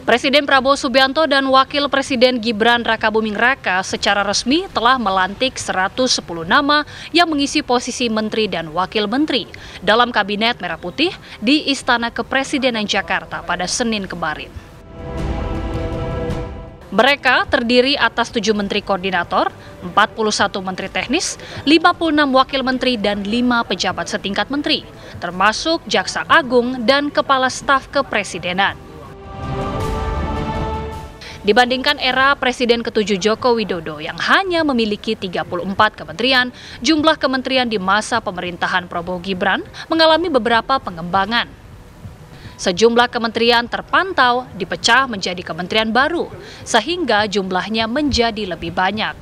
Presiden Prabowo Subianto dan Wakil Presiden Gibran Rakabuming Raka secara resmi telah melantik 110 nama yang mengisi posisi Menteri dan Wakil Menteri dalam Kabinet Merah Putih di Istana Kepresidenan Jakarta pada Senin kemarin. Mereka terdiri atas 7 Menteri Koordinator, 41 Menteri Teknis, 56 Wakil Menteri, dan 5 pejabat setingkat Menteri, termasuk Jaksa Agung dan Kepala Staf Kepresidenan. Dibandingkan era Presiden ke-7 Joko Widodo yang hanya memiliki 34 kementerian, jumlah kementerian di masa pemerintahan Prabowo Gibran mengalami beberapa pengembangan. Sejumlah kementerian terpantau dipecah menjadi kementerian baru, sehingga jumlahnya menjadi lebih banyak.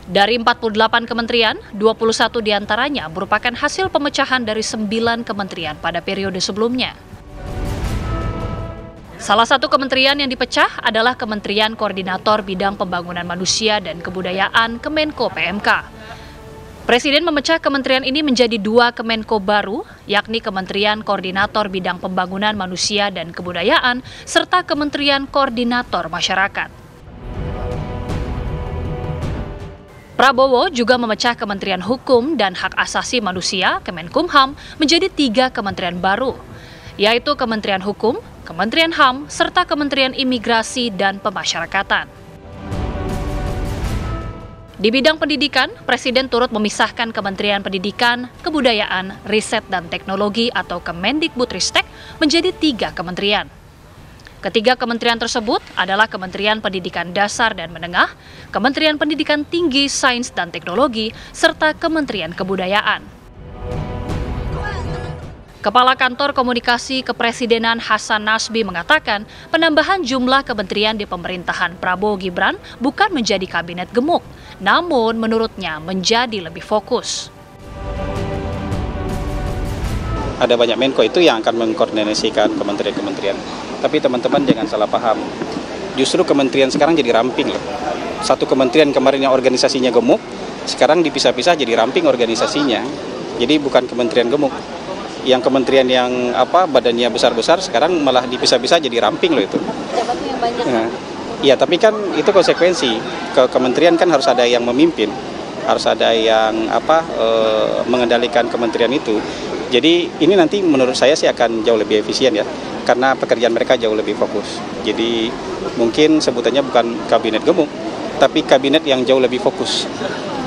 Dari 48 kementerian, 21 diantaranya merupakan hasil pemecahan dari 9 kementerian pada periode sebelumnya. Salah satu kementerian yang dipecah adalah Kementerian Koordinator Bidang Pembangunan Manusia dan Kebudayaan Kemenko PMK. Presiden memecah kementerian ini menjadi 2 Kemenko baru, yakni Kementerian Koordinator Bidang Pembangunan Manusia dan Kebudayaan, serta Kementerian Koordinator Masyarakat. Prabowo juga memecah Kementerian Hukum dan Hak Asasi Manusia, Kemenkumham, menjadi 3 kementerian baru, yaitu Kementerian Hukum, Kementerian HAM, serta Kementerian Imigrasi dan Pemasyarakatan. Di bidang pendidikan, Presiden turut memisahkan Kementerian Pendidikan, Kebudayaan, Riset dan Teknologi atau Kemendikbudristek menjadi 3 kementerian. Ketiga kementerian tersebut adalah Kementerian Pendidikan Dasar dan Menengah, Kementerian Pendidikan Tinggi, Sains dan Teknologi, serta Kementerian Kebudayaan. Kepala Kantor Komunikasi Kepresidenan Hasan Nasbi mengatakan penambahan jumlah kementerian di pemerintahan Prabowo Gibran bukan menjadi kabinet gemuk, namun menurutnya menjadi lebih fokus. Ada banyak Menko itu yang akan mengkoordinasikan kementerian-kementerian. Tapi teman-teman jangan salah paham. Justru kementerian sekarang jadi ramping loh. Satu kementerian kemarin yang organisasinya gemuk, sekarang dipisah-pisah jadi ramping organisasinya. Jadi bukan kementerian gemuk. Yang kementerian yang badannya besar-besar sekarang malah dipisah-pisah jadi ramping loh itu. Pejabatnya yang banyak. Iya, tapi kan itu konsekuensi. Kementerian kan harus ada yang memimpin, harus ada yang mengendalikan kementerian itu. Jadi ini nanti menurut saya sih akan jauh lebih efisien ya, karena pekerjaan mereka jauh lebih fokus. Jadi mungkin sebutannya bukan kabinet gemuk, tapi kabinet yang jauh lebih fokus.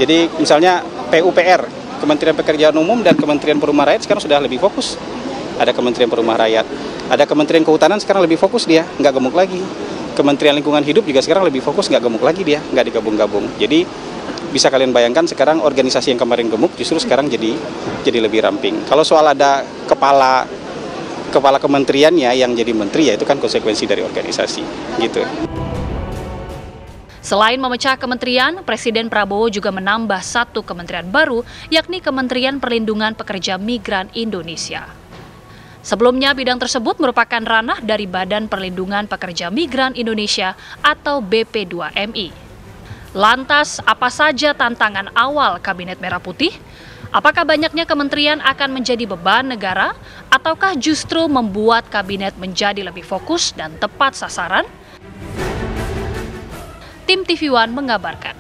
Jadi misalnya PUPR, Kementerian Pekerjaan Umum dan Kementerian Perumahan Rakyat sekarang sudah lebih fokus. Ada Kementerian Perumahan Rakyat, ada Kementerian Kehutanan sekarang lebih fokus dia, nggak gemuk lagi. Kementerian Lingkungan Hidup juga sekarang lebih fokus, nggak gemuk lagi dia, nggak digabung-gabung. Jadi bisa kalian bayangkan sekarang organisasi yang kemarin gemuk justru sekarang jadi lebih ramping. Kalau soal ada kepala kementeriannya yang jadi menteri, ya itu kan konsekuensi dari organisasi, gitu. Selain memecah kementerian, Presiden Prabowo juga menambah 1 kementerian baru, yakni Kementerian Perlindungan Pekerja Migran Indonesia. Sebelumnya, bidang tersebut merupakan ranah dari Badan Perlindungan Pekerja Migran Indonesia atau BP2MI. Lantas, apa saja tantangan awal Kabinet Merah Putih? Apakah banyaknya kementerian akan menjadi beban negara, ataukah justru membuat kabinet menjadi lebih fokus dan tepat sasaran? Tim TV One mengabarkan.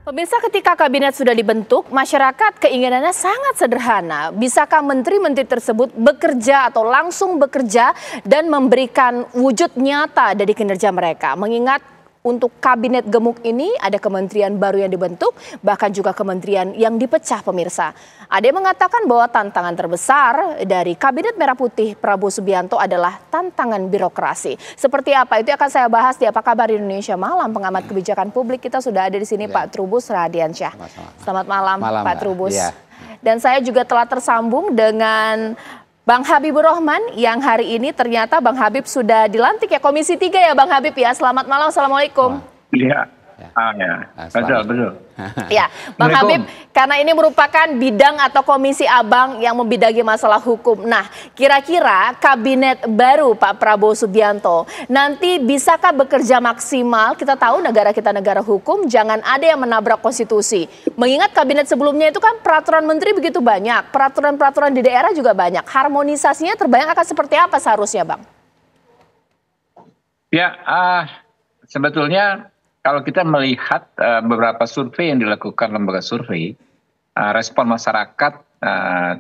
Pemirsa, ketika kabinet sudah dibentuk, masyarakat keinginannya sangat sederhana. Bisakah menteri-menteri tersebut bekerja atau langsung bekerja dan memberikan wujud nyata dari kinerja mereka? Mengingat untuk kabinet gemuk ini ada kementerian baru yang dibentuk, bahkan juga kementerian yang dipecah, pemirsa. Ada yang mengatakan bahwa tantangan terbesar dari Kabinet Merah Putih Prabowo Subianto adalah tantangan birokrasi. Seperti apa? Itu akan saya bahas di Apa Kabar Indonesia Malam. Pengamat kebijakan publik kita sudah ada di sini, Pak Trubus Radiansyah. Selamat malam, Pak Trubus. Ya. Dan saya juga telah tersambung dengan Bang Habibur Rahman yang hari ini ternyata Bang Habib sudah dilantik ya Komisi 3 ya Bang Habib ya. Selamat malam, Assalamualaikum. Iya, Ya. Ya. Betul. Ya, Bang Habib, karena ini merupakan bidang atau komisi abang yang membidangi masalah hukum. Nah, kira-kira kabinet baru Pak Prabowo Subianto nanti bisakah bekerja maksimal? Kita tahu negara kita negara hukum, jangan ada yang menabrak konstitusi. Mengingat kabinet sebelumnya itu kan peraturan menteri begitu banyak, peraturan-peraturan di daerah juga banyak. Harmonisasinya terbayang akan seperti apa seharusnya, Bang? Ya, sebetulnya kalau kita melihat beberapa survei yang dilakukan lembaga survei, respon masyarakat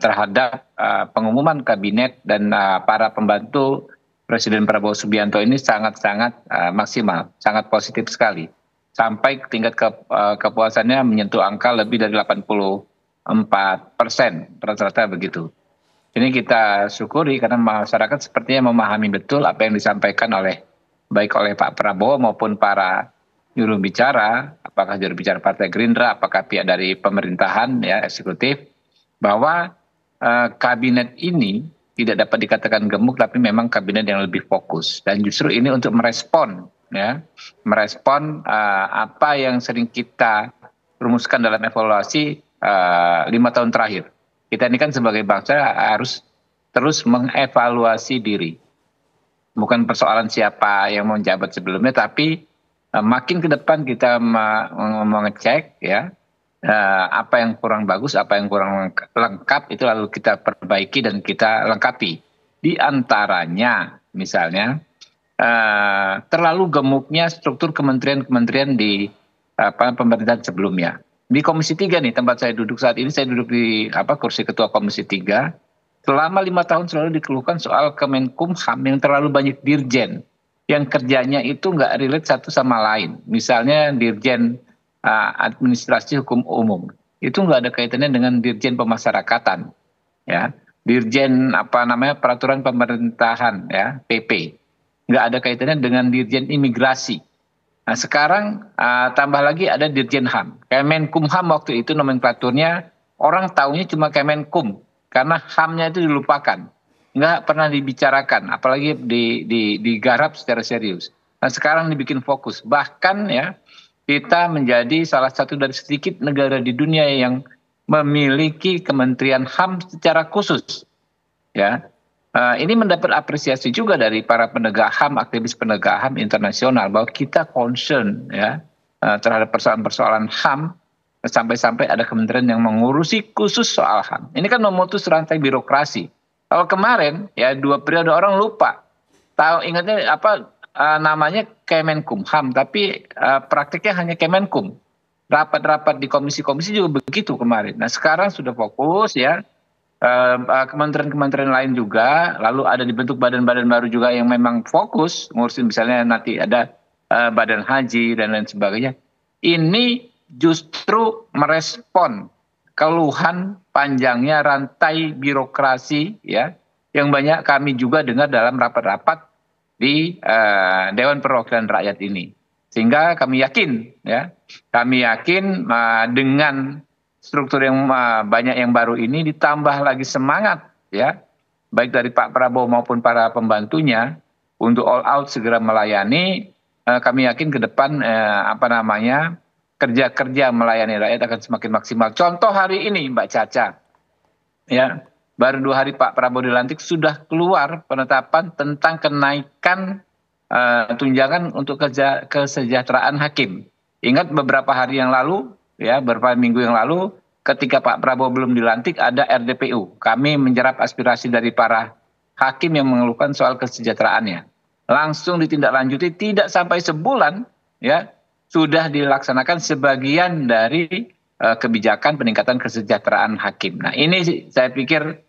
terhadap pengumuman kabinet dan para pembantu Presiden Prabowo Subianto ini sangat-sangat maksimal, sangat positif sekali. Sampai tingkat kepuasannya menyentuh angka lebih dari 84%, rata-rata begitu. Ini kita syukuri karena masyarakat sepertinya memahami betul apa yang disampaikan baik oleh Pak Prabowo maupun para juru bicara, apakah juru bicara Partai Gerindra, apakah pihak dari pemerintahan ya eksekutif, bahwa kabinet ini tidak dapat dikatakan gemuk, tapi memang kabinet yang lebih fokus. Dan justru ini untuk merespon apa yang sering kita rumuskan dalam evaluasi 5 tahun terakhir. Kita ini kan sebagai bangsa harus terus mengevaluasi diri. Bukan persoalan siapa yang mau jabat sebelumnya, tapi makin ke depan kita mengecek ya apa yang kurang bagus, apa yang kurang lengkap, itu lalu kita perbaiki dan kita lengkapi. Di antaranya misalnya terlalu gemuknya struktur kementerian-kementerian di pemerintahan sebelumnya. Di Komisi 3 nih tempat saya duduk saat ini, saya duduk di kursi ketua Komisi 3. Selama 5 tahun selalu dikeluhkan soal Kemenkumham yang terlalu banyak dirjen yang kerjanya itu nggak relate satu sama lain. Misalnya Dirjen Administrasi Hukum Umum itu nggak ada kaitannya dengan Dirjen Pemasyarakatan, ya. Dirjen Peraturan Pemerintahan, ya, PP, nggak ada kaitannya dengan Dirjen Imigrasi. Nah sekarang tambah lagi ada Dirjen HAM. Kemenkumham waktu itu nomenklaturnya orang taunya cuma Kemenkum karena HAM-nya itu dilupakan. Nggak pernah dibicarakan, apalagi digarap secara serius. Nah sekarang dibikin fokus, bahkan ya kita menjadi salah satu dari sedikit negara di dunia yang memiliki Kementerian HAM secara khusus. Ya, ini mendapat apresiasi juga dari para penegak HAM, aktivis penegak HAM internasional, bahwa kita concern ya terhadap persoalan-persoalan HAM, sampai-sampai ada kementerian yang mengurusi khusus soal HAM. Ini kan memutus rantai birokrasi. Kalau kemarin ya 2 periode orang lupa. Tahu ingatnya namanya Kemenkumham, tapi praktiknya hanya Kemenkum. Rapat-rapat di komisi-komisi juga begitu kemarin. Nah, sekarang sudah fokus ya. Kementerian-kementerian lain juga, lalu ada dibentuk badan-badan baru juga yang memang fokus ngurusin, misalnya nanti ada badan haji dan lain sebagainya. Ini justru merespon keluhan panjangnya rantai birokrasi ya yang banyak kami juga dengar dalam rapat-rapat di Dewan Perwakilan Rakyat ini, sehingga kami yakin dengan struktur yang banyak yang baru ini ditambah lagi semangat ya baik dari Pak Prabowo maupun para pembantunya untuk all out segera melayani, kami yakin ke depan kerja-kerja melayani rakyat akan semakin maksimal. Contoh hari ini Mbak Caca, ya baru 2 hari Pak Prabowo dilantik sudah keluar penetapan tentang kenaikan tunjangan untuk kesejahteraan hakim. Ingat beberapa hari yang lalu, ya beberapa minggu yang lalu, ketika Pak Prabowo belum dilantik ada RDPU. Kami menjerap aspirasi dari para hakim yang mengeluhkan soal kesejahteraannya. Langsung ditindaklanjuti, tidak sampai sebulan, ya sudah dilaksanakan sebagian dari kebijakan peningkatan kesejahteraan hakim. Nah ini saya pikir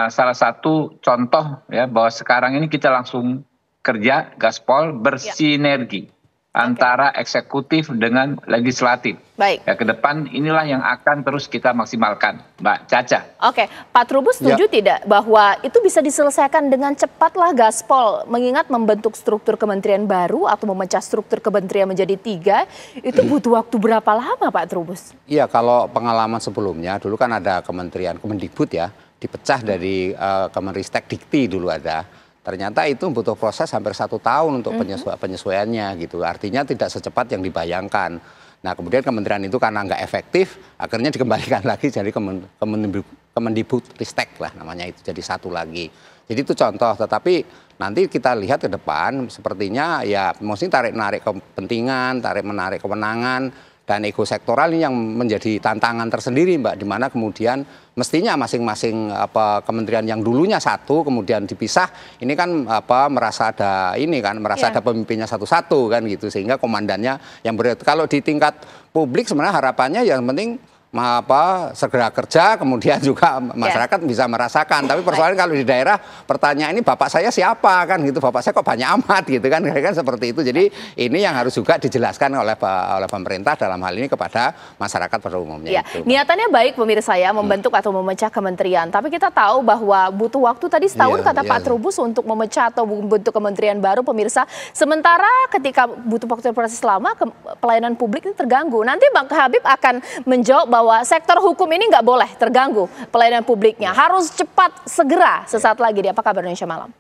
salah satu contoh ya bahwa sekarang ini kita langsung kerja gaspol bersinergi antara eksekutif dengan legislatif. Baik. Ya, ke depan inilah yang akan terus kita maksimalkan, Mbak Caca. Oke, Pak Trubus setuju tidak bahwa itu bisa diselesaikan dengan cepatlah gaspol, mengingat membentuk struktur kementerian baru atau memecah struktur kementerian menjadi 3, itu butuh waktu berapa lama Pak Trubus? Iya, kalau pengalaman sebelumnya, dulu kan ada Kementerian Kemendikbud ya, dipecah dari Kemenristek Dikti dulu ada. ternyata itu butuh proses hampir 1 tahun untuk penyesuaiannya gitu. Artinya tidak secepat yang dibayangkan. Nah kemudian kementerian itu karena nggak efektif, akhirnya dikembalikan lagi jadi Kemendikbudristek lah namanya itu, jadi satu lagi. Jadi itu contoh, tetapi nanti kita lihat ke depan sepertinya ya mesti tarik-menarik kepentingan, tarik-menarik kewenangan, dan ego sektoral ini yang menjadi tantangan tersendiri Mbak, di mana kemudian mestinya masing-masing kementerian yang dulunya satu kemudian dipisah, ini kan merasa ada ada pemimpinnya satu-satu kan gitu, sehingga komandannya yang kalau di tingkat publik sebenarnya harapannya yang penting segera kerja, kemudian juga masyarakat bisa merasakan. Tapi persoalan kalau di daerah pertanyaan ini bapak saya siapa kan gitu, bapak saya kok banyak amat gitu kan seperti itu. Jadi ini yang harus juga dijelaskan oleh pemerintah dalam hal ini kepada masyarakat pada umumnya. Itu. Niatannya baik pemirsa ya, membentuk atau memecah kementerian. Tapi kita tahu bahwa butuh waktu tadi setahun kata Pak Trubus untuk memecah atau membentuk kementerian baru pemirsa. Sementara ketika butuh waktu proses lama, pelayanan publik ini terganggu. Nanti Bang Habib akan menjawab bahwa sektor hukum ini nggak boleh terganggu pelayanan publiknya. Harus cepat segera sesaat lagi di Apa Kabar Indonesia Malam.